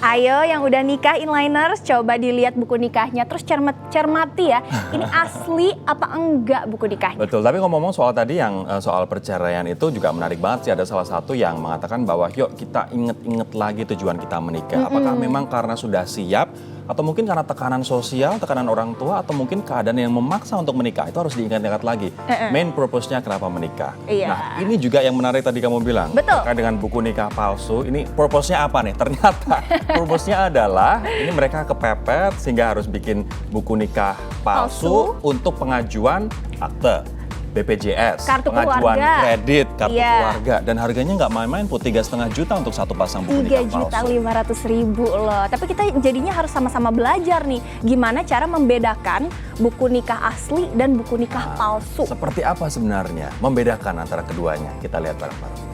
Ayo yang udah nikah inliners, coba dilihat buku nikahnya, terus cermati ya, ini asli apa enggak buku nikahnya. Betul, tapi ngomong-ngomong soal tadi yang soal perceraian itu juga menarik banget sih. Ada salah satu yang mengatakan bahwa yuk kita inget-inget lagi tujuan kita menikah. Apakah memang karena sudah siap, atau mungkin karena tekanan sosial, tekanan orang tua, atau mungkin keadaan yang memaksa untuk menikah. Itu harus diingat-ingat lagi. Main purpose-nya kenapa menikah. Nah ini juga yang menarik tadi kamu bilang. Betul. Terkait dengan buku nikah palsu, ini purpose-nya apa nih? Ternyata purpose-nya adalah ini mereka kepepet sehingga harus bikin buku nikah palsu untuk pengajuan akte BPJS, kartu pengajuan keluarga. kredit, kartu keluarga, dan harganya nggak main-main, 3,5 juta untuk satu pasang buku nikah palsu. 3.500.000 loh. Tapi kita jadinya harus sama-sama belajar nih, gimana cara membedakan buku nikah asli dan buku nikah palsu. Seperti apa sebenarnya membedakan antara keduanya? Kita lihat bareng-bareng.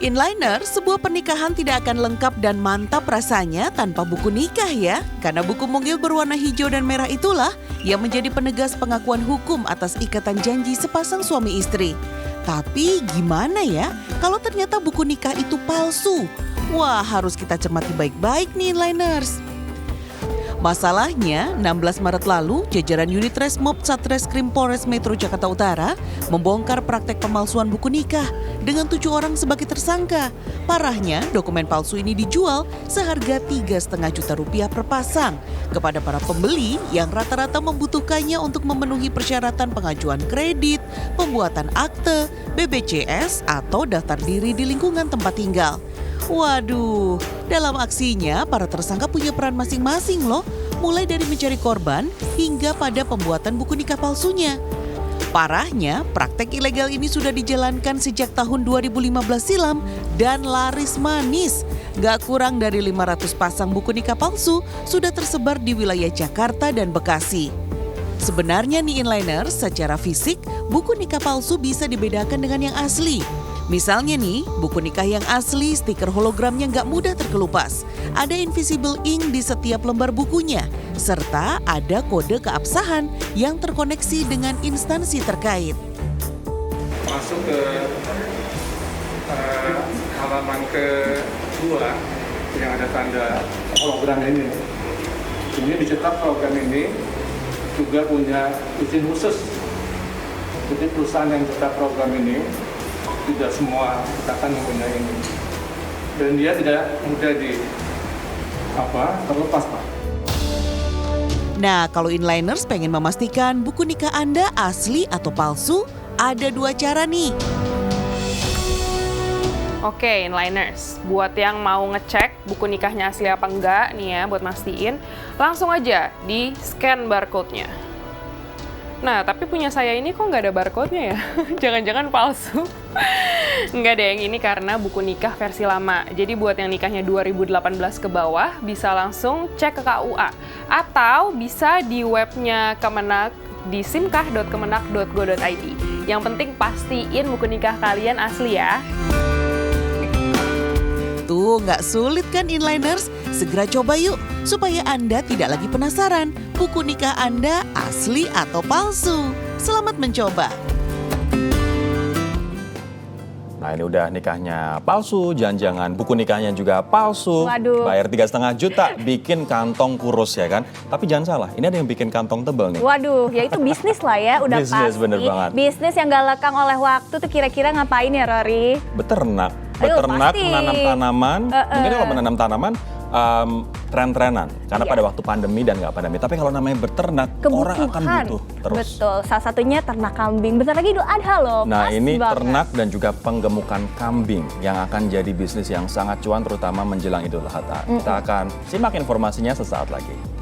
Inliner, sebuah pernikahan tidak akan lengkap dan mantap rasanya tanpa buku nikah ya. Karena buku mungil berwarna hijau dan merah itulah yang menjadi penegas pengakuan hukum atas ikatan janji sepasang suami istri. Tapi gimana ya kalau ternyata buku nikah itu palsu? Wah, harus kita cermati baik-baik nih Inliners. Masalahnya, 16 Maret lalu, jajaran unit Resmob Satreskrim Polres Metro Jakarta Utara membongkar praktek pemalsuan buku nikah dengan 7 orang sebagai tersangka. Parahnya, dokumen palsu ini dijual seharga 3,5 juta rupiah per pasang kepada para pembeli yang rata-rata membutuhkannya untuk memenuhi persyaratan pengajuan kredit, pembuatan akte, BPJS, atau daftar diri di lingkungan tempat tinggal. Waduh, dalam aksinya para tersangka punya peran masing-masing loh, mulai dari mencari korban hingga pada pembuatan buku nikah palsunya. Parahnya, praktek ilegal ini sudah dijalankan sejak tahun 2015 silam dan laris manis. Gak kurang dari 500 pasang buku nikah palsu sudah tersebar di wilayah Jakarta dan Bekasi. Sebenarnya nih Inliner, secara fisik, buku nikah palsu bisa dibedakan dengan yang asli. Misalnya nih, buku nikah yang asli stiker hologramnya nggak mudah terkelupas. Ada invisible ink di setiap lembar bukunya, serta ada kode keabsahan yang terkoneksi dengan instansi terkait. Masuk ke halaman kedua yang ada tanda hologram ini. Ini dicetak program ini juga punya izin khusus. Jadi perusahaan yang cetak program ini tidak semua akan mempunyai ini, dan dia tidak mudah terlepas Pak. Nah, kalau Inliners pengen memastikan buku nikah Anda asli atau palsu, ada 2 cara nih. Oke, Inliners, buat yang mau ngecek buku nikahnya asli apa enggak nih ya, buat mastiin, langsung aja di scan barcode-nya. Nah, tapi punya saya ini kok nggak ada barcode-nya ya? Jangan-jangan palsu? Nggak deh, yang ini karena buku nikah versi lama. Jadi buat yang nikahnya 2018 ke bawah, bisa langsung cek ke KUA. Atau bisa di webnya Kemenak di simkah.kemenak.go.id. Yang penting pastiin buku nikah kalian asli ya. Tuh, nggak sulit kan Inliners? Segera coba yuk, supaya Anda tidak lagi penasaran buku nikah Anda asli atau palsu. Selamat mencoba. Nah ini udah nikahnya palsu, jangan-jangan buku nikahnya juga palsu. Waduh. Bayar 3,5 juta, bikin kantong kurus ya kan. Tapi jangan salah, ini ada yang bikin kantong tebal nih. Waduh, ya itu bisnis lah ya, udah Bisnis, pasti. bener banget. Bisnis yang gak lekang oleh waktu tuh kira-kira ngapain ya Rory? Beternak, Ayo, pasti. menanam tanaman. Mungkin kalau menanam tanaman, tren-trenan. Karena pada waktu pandemi dan nggak pandemi. Tapi kalau namanya beternak, orang akan butuh terus. Betul, salah satunya ternak kambing. Bentar lagi Idul Adha loh. Nah pas ini banget. ternak dan juga penggemukan kambing yang akan jadi bisnis yang sangat cuan terutama menjelang Idul Adha. Kita akan simak informasinya sesaat lagi.